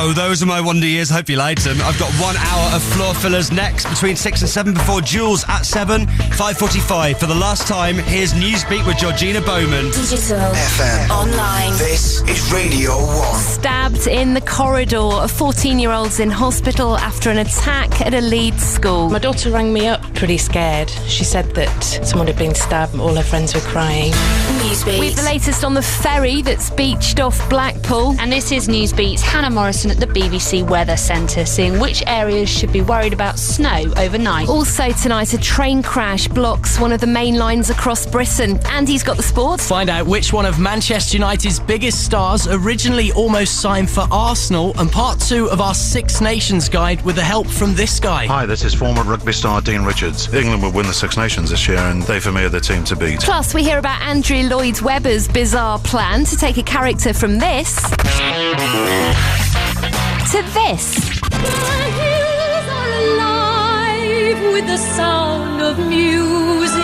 So those are my wonder years. I hope you liked them. I've got 1 hour of floor fillers next between 6 and 7 before Jules at 7, 5:45. For the last time, here's Newsbeat with Georgina Bowman. Digital. FM. Online. This is Radio 1. Stabbed in the corridor. A 14-year-old's in hospital after an attack at a Leeds school. My daughter rang me up pretty scared. She said that someone had been stabbed and all her friends were crying. Newsbeat. With the latest on the ferry that's beached off Blackpool. And this is Newsbeat's Hannah Morrison at the BBC Weather Centre, seeing which areas should be worried about snow overnight. Also tonight, a train crash blocks one of the main lines across Britain. Andy's got the sports. Find out which one of Manchester United's biggest stars originally almost signed for Arsenal, and part 2 of our Six Nations guide with the help from this guy. Hi, this is former rugby star Dean Richards. England will win the Six Nations this year, and they for me are the team to beat. Plus, we hear about Andrew Lloyd Webber's bizarre plan to take a character from this to this. The hills are alive with the sound of music.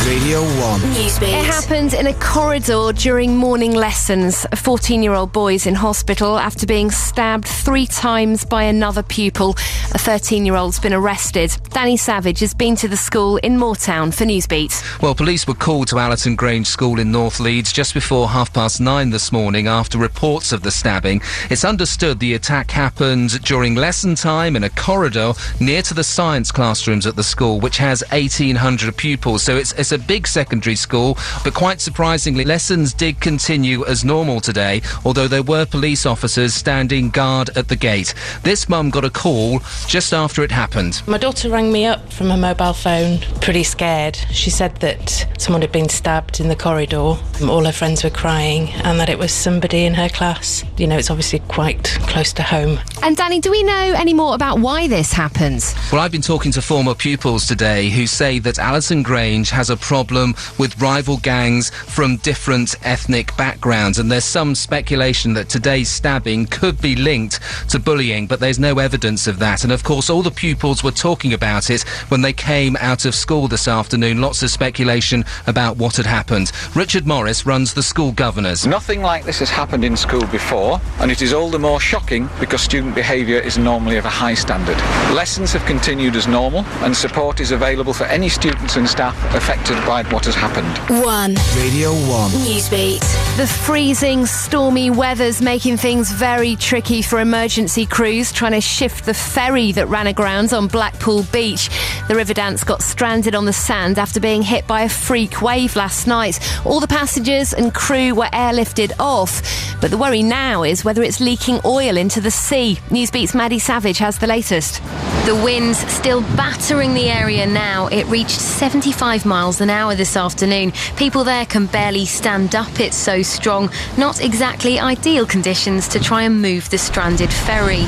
Radio 1. Newsbeat. It happened in a corridor during morning lessons. A 14-year-old boy's in hospital after being stabbed 3 times by another pupil. A 13-year-old's been arrested. Danny Savage has been to the school in Moortown for Newsbeat. Well, police were called to Allerton Grange School in North Leeds just before 9:30 this morning after reports of the stabbing. It's understood the attack happened during lesson time in a corridor near to the science classrooms at the school, which has 1,800 pupils. So it's a big secondary school, but quite surprisingly, lessons did continue as normal today, although there were police officers standing guard at the gate. This mum got a call just after it happened. My daughter rang me up from her mobile phone pretty scared. She said that someone had been stabbed in the corridor. All her friends were crying and that it was somebody in her class. You know, it's obviously quite close to home. And Danny, do we know any more about why this happened? Well, I've been talking to former pupils today who say that Allerton Grange has a problem with rival gangs from different ethnic backgrounds, and there's some speculation that today's stabbing could be linked to bullying, but there's no evidence of that. And of course, all the pupils were talking about it when they came out of school this afternoon. Lots of speculation about what had happened. Richard Morris runs the school governors. Nothing like this has happened in school before, and it is all the more shocking because student behaviour is normally of a high standard. Lessons have continued as normal, and support is available for any students and staff affected by what has happened. 1. Radio 1. Newsbeat. The freezing, stormy weather's making things very tricky for emergency crews trying to shift the ferry that ran aground on Blackpool Beach. The Riverdance got stranded on the sand after being hit by a freak wave last night. All the passengers and crew were airlifted off, but the worry now is whether it's leaking oil into the sea. Newsbeat's Maddie Savage has the latest. The wind's still battering the area now. It reached 75 miles an hour this afternoon. People there can barely stand up, it's so strong. Not exactly ideal conditions to try and move the stranded ferry.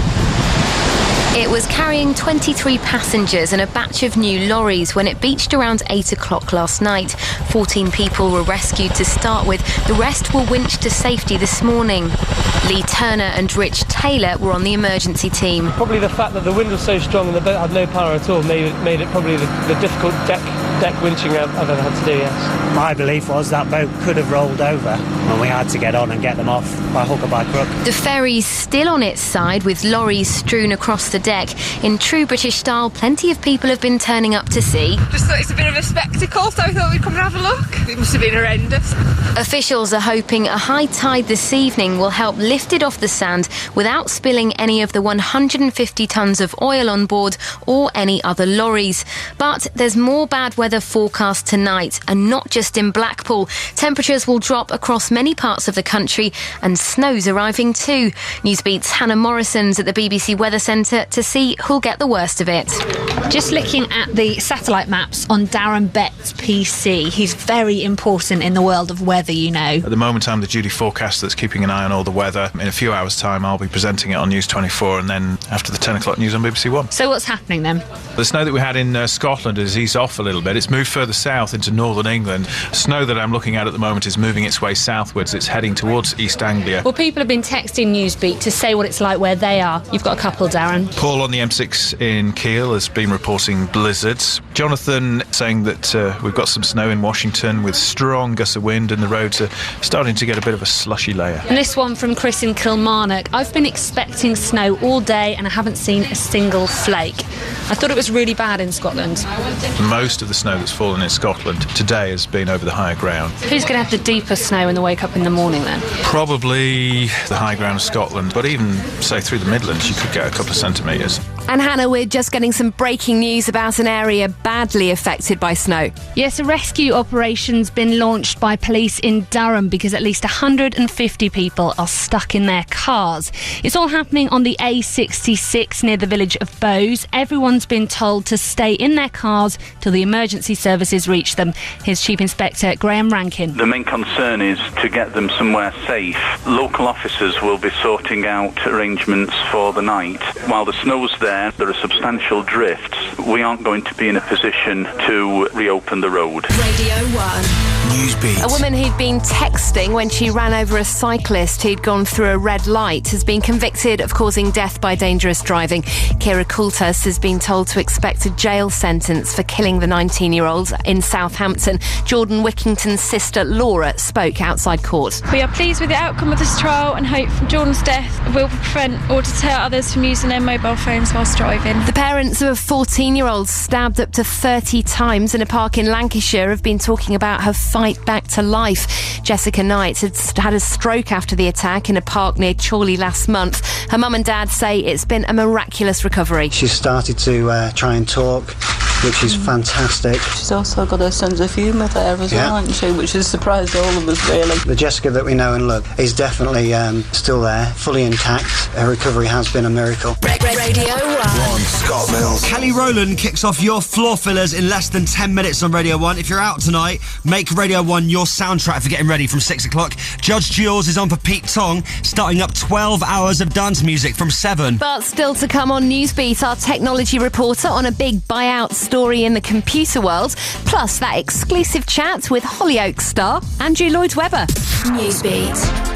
It was carrying 23 passengers and a batch of new lorries when it beached around 8 o'clock last night. 14 people were rescued to start with. The rest were winched to safety this morning. Lee Turner and Rich Taylor were on the emergency team. Probably the fact that the wind was so strong and the boat had no power at all made it probably the difficult deck winching I've ever had to do, yes. My belief was that boat could have rolled over and we had to get on and get them off by hook or by crook. The ferry's still on its side with lorries strewn across the deck. In true British style, plenty of people have been turning up to see. Just thought it's a bit of a spectacle, so I thought we'd come and have a look. It must have been horrendous. Officials are hoping a high tide this evening will help lift it off the sand without spilling any of the 150 tonnes of oil on board or any other lorries. But there's more bad weather forecast tonight, and not just in Blackpool. Temperatures will drop across many parts of the country and snow's arriving too. Newsbeat's Hannah Morrison's at the BBC Weather Centre to see who'll get the worst of it. Just looking at the satellite maps on Darren Bett's PC. He's very important in the world of weather, you know. At the moment, I'm the duty forecaster that's keeping an eye on all the weather. In a few hours' time, I'll be presenting it on News 24 and then after the 10 o'clock news on BBC One. So what's happening then? The snow that we had in Scotland has eased off a little bit. and it's moved further south into northern England. Snow that I'm looking at the moment is moving its way southwards. It's heading towards East Anglia. Well, people have been texting Newsbeat to say what it's like where they are. You've got a couple, Darren. Paul on the M6 in Kiel has been reporting blizzards. Jonathan saying that we've got some snow in Washington with strong gusts of wind, and the roads are starting to get a bit of a slushy layer. And this one from Chris in Kilmarnock. I've been expecting snow all day and I haven't seen a single flake. I thought it was really bad in Scotland. Most of the snow that's fallen in Scotland today has been over the higher ground. Who's going to have the deeper snow when they wake up in the morning then? Probably the high ground of Scotland, but even, say, through the Midlands, you could get a couple of centimetres. And Hannah, we're just getting some breaking news about an area badly affected by snow. Yes, a rescue operation's been launched by police in Durham because at least 150 people are stuck in their cars. It's all happening on the A66 near the village of Bowes. Everyone's been told to stay in their cars till the emergency services reach them. Here's Chief Inspector Graham Rankin. The main concern is to get them somewhere safe. Local officers will be sorting out arrangements for the night. While the snow's there are substantial drifts. We aren't going to be in a position to reopen the road. Radio 1. Newsbeat. A woman who'd been texting when she ran over a cyclist who'd gone through a red light has been convicted of causing death by dangerous driving. Kira Coultas has been told to expect a jail sentence for killing the 19-year-old in Southampton. Jordan Wickington's sister Laura spoke outside court. We are pleased with the outcome of this trial and hope Jordan's death will prevent or deter others from using their mobile phones whilst driving. The parents of a 14-year-old stabbed up to 30 times in a park in Lancashire have been talking about her fight back to life. Jessica Knight had a stroke after the attack in a park near Chorley last month. Her mum and dad say it's been a miraculous recovery. She's started to try and talk, which is fantastic. She's also got a sense of humour there as well, hasn't she? Which has surprised all of us, really. The Jessica that we know and love is definitely still there, fully intact. Her recovery has been a miracle. Radio 1. Scott Mills. Kelly Rowland kicks off your floor fillers in less than 10 minutes on Radio 1. If you're out tonight, make Radio 1 your soundtrack for getting ready from 6 o'clock. Judge Jules is on for Pete Tong, starting up 12 hours of dance music from 7. But still to come on Newsbeat, our technology reporter on a big buyout story in the computer world, plus that exclusive chat with Hollyoaks star Andrew Lloyd Webber. Newsbeat.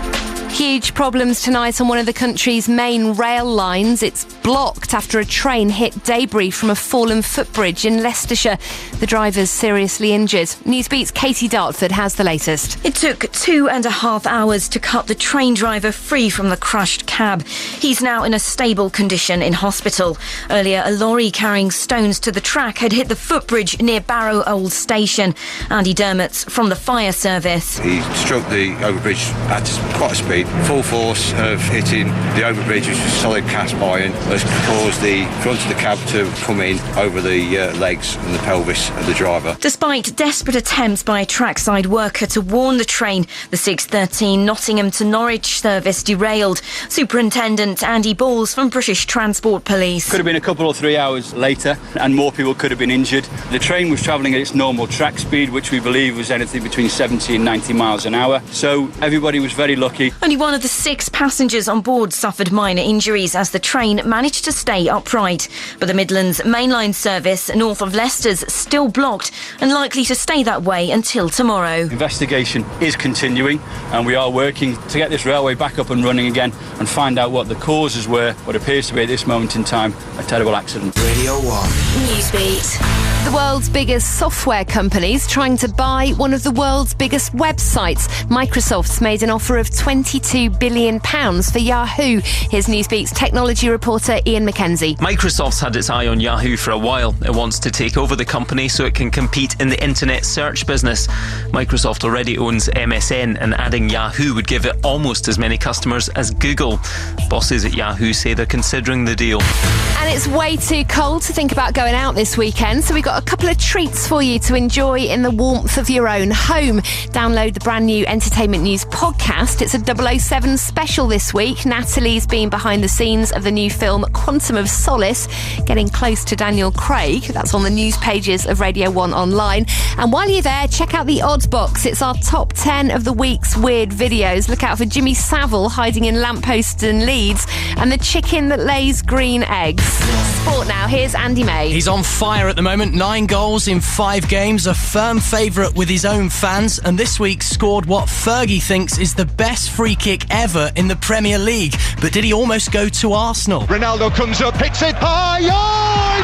Huge problems tonight on one of the country's main rail lines. It's blocked after a train hit debris from a fallen footbridge in Leicestershire. The driver's seriously injured. Newsbeat's Katie Dartford has the latest. It took 2.5 hours to cut the train driver free from the crushed cab. He's now in a stable condition in hospital. Earlier, a lorry carrying stones to the track had hit the footbridge near Barrow Old Station. Andy Dermott's from the fire service. He struck the overbridge at quite a speed. Full force of hitting the overbridge, which was solid cast iron, has caused the front of the cab to come in over the legs and the pelvis of the driver. Despite desperate attempts by a trackside worker to warn the train, the 6:13 Nottingham to Norwich service derailed. Superintendent Andy Balls from British Transport Police. Could have been a couple or 3 hours later and more people could have been injured. The train was travelling at its normal track speed, which we believe was anything between 70 and 90 miles an hour. So everybody was very lucky. Only one of the 6 passengers on board suffered minor injuries as the train managed to stay upright. But the Midlands mainline service north of Leicester's still blocked and likely to stay that way until tomorrow. Investigation is continuing and we are working to get this railway back up and running again and find out what the causes were, what appears to be at this moment in time a terrible accident. Radio 1. Newsbeat. The world's biggest software company's trying to buy one of the world's biggest websites. Microsoft's made an offer of £22 billion for Yahoo. Here's Newsbeat's technology reporter Ian McKenzie. Microsoft's had its eye on Yahoo for a while. It wants to take over the company so it can compete in the internet search business. Microsoft already owns MSN, and adding Yahoo would give it almost as many customers as Google. Bosses at Yahoo say they're considering the deal. And it's way too cold to think about going out this weekend, so we've got a couple of treats for you to enjoy in the warmth of your own home. Download the brand new Entertainment News podcast. It's a 007 special this week. Natalie's been behind the scenes of the new film Quantum of Solace, getting close to Daniel Craig. That's on the news pages of Radio 1 online. And while you're there, check out the Odd Box. It's our top 10 of the week's weird videos. Look out for Jimmy Savile hiding in lampposts in Leeds and the chicken that lays green eggs. Sport now. Here's Andy May. He's on fire at the moment. 9 goals in 5 games, a firm favourite with his own fans, and this week scored what Fergie thinks is the best free kick ever in the Premier League. But did he almost go to Arsenal? Ronaldo comes up, hits it high,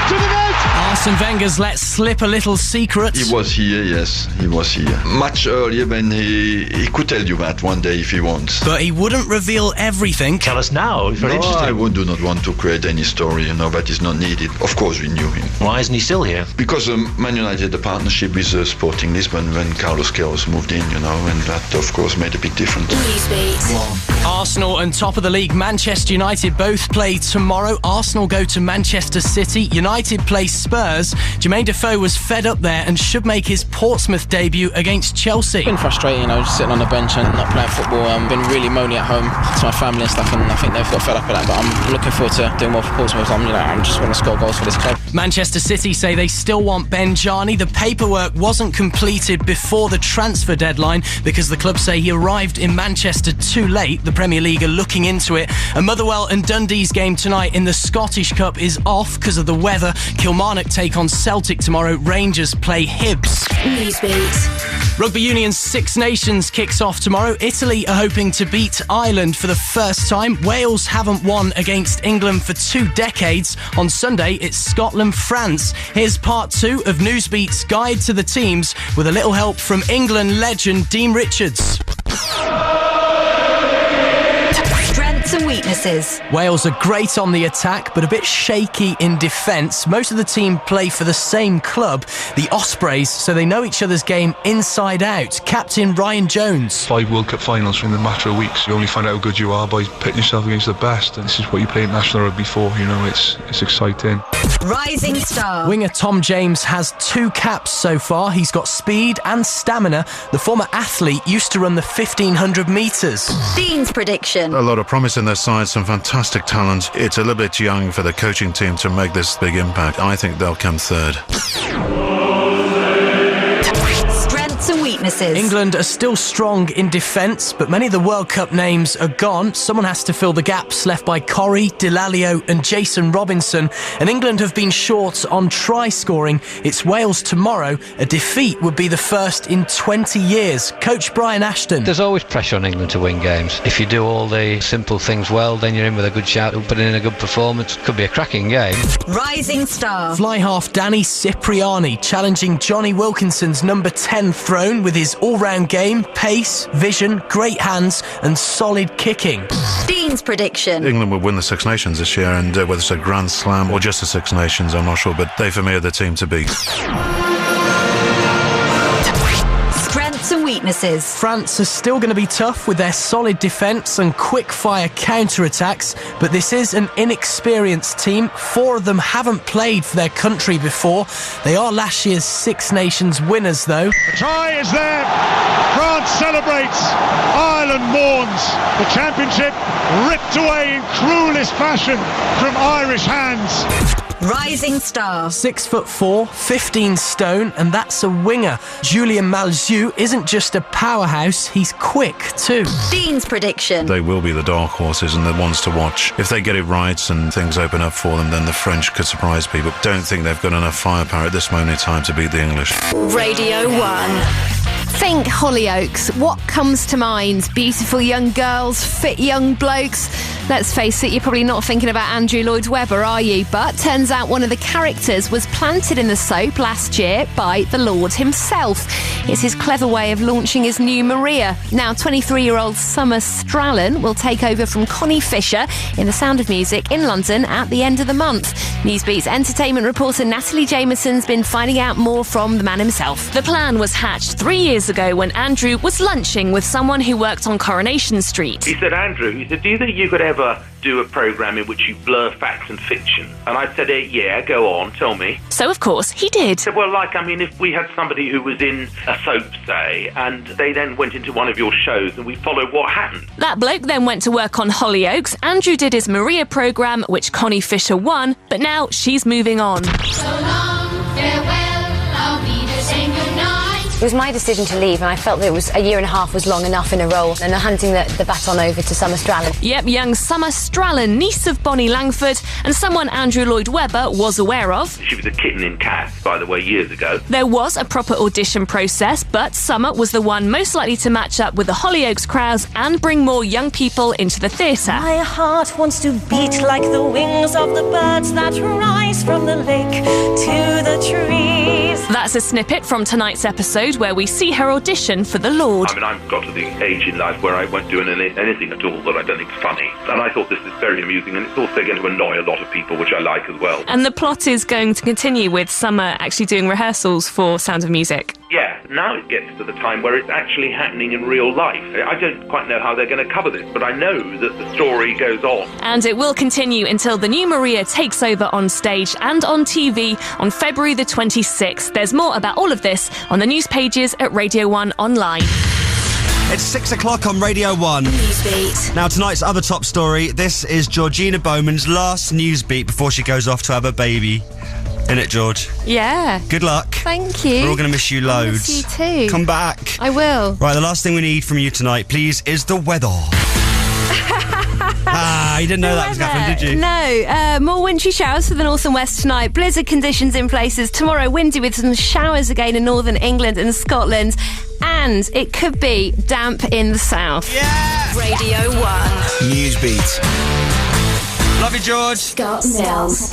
to the net! Arsene Wenger's let slip a little secret. He was here, yes, he was here. Much earlier than he could tell you that one day if he wants. But he wouldn't reveal everything. Tell us now, it's very interesting. I do not want to create any story, that is not needed. Of course we knew him. Why isn't he still here? Because Man United had a partnership with Sporting Lisbon when Carlos Queiroz moved in, and that of course made a big difference. Newsbeat. Arsenal and top of the league Manchester United both play tomorrow. Arsenal go to Manchester City. United play Spurs. Jermaine Defoe was fed up there and should make his Portsmouth debut against Chelsea. It's been frustrating, just sitting on the bench and not playing football. I've been really moany at home to my family and stuff, and I think they've got fed up with that. But I'm looking forward to doing more for Portsmouth. I'm just want to score goals for this club. Manchester City say they still want Ben Jarney. The paperwork wasn't completed before the transfer deadline because the club say he arrived in Manchester too late. The Premier League are looking into it. And Motherwell and Dundee's game tonight in the Scottish Cup is off because of the weather. Kilmarnock take on Celtic tomorrow. Rangers play Hibs. Newsbeat. Rugby Union's Six Nations kicks off tomorrow. Italy are hoping to beat Ireland for the first time. Wales haven't won against England for 2 decades. On Sunday, it's Scotland-France. Here's part 2 of Newsbeat's Guide to the Teams with a little help from England legend Dean Richards. Strengths and weaknesses. Wales are great on the attack, but a bit shaky in defence. Most of the team play for the same club, the Ospreys, so they know each other's game inside out. Captain Ryan Jones. 5 World Cup finals in a matter of weeks. You only find out how good you are by pitting yourself against the best, and this is what you play national rugby for. It's exciting. Rising star. Winger Tom James has 2 caps so far. He's got speed and stamina. The former athlete used to run the 1500 metres. Dean's prediction. A lot of promise in their side, some fantastic talent. It's a little bit young for the coaching team to make this big impact. I think they'll come third. Strengths and weaknesses. England are still strong in defence, but many of the World Cup names are gone. Someone has to fill the gaps left by Corrie, Delalio and Jason Robinson. And England have been short on try scoring. It's Wales tomorrow. A defeat would be the first in 20 years. Coach Brian Ashton. There's always pressure on England to win games. If you do all the simple things well, then you're in with a good shout. Put in a good performance. Could be a cracking game. Rising star. Fly half Danny Cipriani challenging Johnny Wilkinson's number 10 throne with his all-round game, pace, vision, great hands and solid kicking. Dean's prediction. England will win the Six Nations this year, and whether it's a Grand Slam or just the Six Nations, I'm not sure, but they for me are the team to beat. Strengths and weaknesses. France are still going to be tough with their solid defence and quick-fire counter-attacks, but this is an inexperienced team. 4 of them haven't played for their country before. They are last year's Six Nations winners, though. The try is there. France celebrates. Ireland mourns. The championship ripped away in cruelest fashion from Irish hands. Rising star. 6'4", 15 stone, and that's a winger. Julien Malzieu isn't just a powerhouse, he's quick too. Dean's prediction. They will be the dark horses and the ones to watch. If they get it right and things open up for them, then the French could surprise people. Don't think they've got enough firepower at this moment in time to beat the English. Radio 1. Think Hollyoaks. What comes to mind? Beautiful young girls, fit young blokes. Let's face it, you're probably not thinking about Andrew Lloyd Webber, are you? But turns out one of the characters was planted in the soap last year by the Lord himself. It's his clever way of launching his new Maria. Now, 23-year-old Summer Strallen will take over from Connie Fisher in The Sound of Music in London at the end of the month. Newsbeat's entertainment reporter Natalie Jameson's been finding out more from the man himself. The plan was hatched 3 years ago when Andrew was lunching with someone who worked on Coronation Street. He said, Andrew, do you think you could ever do a programme in which you blur facts and fiction? And I said, yeah, go on, tell me. So, of course, he did. He said, well, if we had somebody who was in a soap, say, and they then went into one of your shows and we followed what happened. That bloke then went to work on Hollyoaks. Andrew did his Maria programme, which Connie Fisher won, but now she's moving on. So long, farewell, auf Wiedersehen, good night. It was my decision to leave, and I felt that it was a year and a half was long enough in a role, and handing the baton over to Summer Strallen. Yep, young Summer Strallen, niece of Bonnie Langford, and someone Andrew Lloyd Webber was aware of. She was a kitten in Cats, by the way, years ago. There was a proper audition process, but Summer was the one most likely to match up with the Hollyoaks crowds and bring more young people into the theatre. My heart wants to beat like the wings of the birds that rise from the lake to the trees. That's a snippet from tonight's episode where we see her audition for the Lord. I mean, I've got to the age in life where I won't do anything at all that I don't think is funny. And I thought this is very amusing, and it's also going to annoy a lot of people, which I like as well. And the plot is going to continue with Summer actually doing rehearsals for Sound of Music. Yeah, now it gets to the time where it's actually happening in real life. I don't quite know how they're going to cover this, but I know that the story goes on. And it will continue until the new Maria takes over on stage and on TV on February the 26th. There's more about all of this on the news pages at Radio 1 online. It's 6 o'clock on Radio 1. Newsbeat. Now, tonight's other top story. This is Georgina Bowman's last Newsbeat before she goes off to have a baby. Innit, George? Yeah. Good luck. Thank you. We're all going to miss you loads. I miss you too. Come back. I will. Right, the last thing we need from you tonight, please, is the weather. You didn't know that was happening, did you? No. More wintry showers for the north and west tonight. Blizzard conditions in places. Tomorrow, windy with some showers again in northern England and Scotland. And it could be damp in the south. Yeah! Radio 1. Newsbeat. Love you, George. Scott Mills.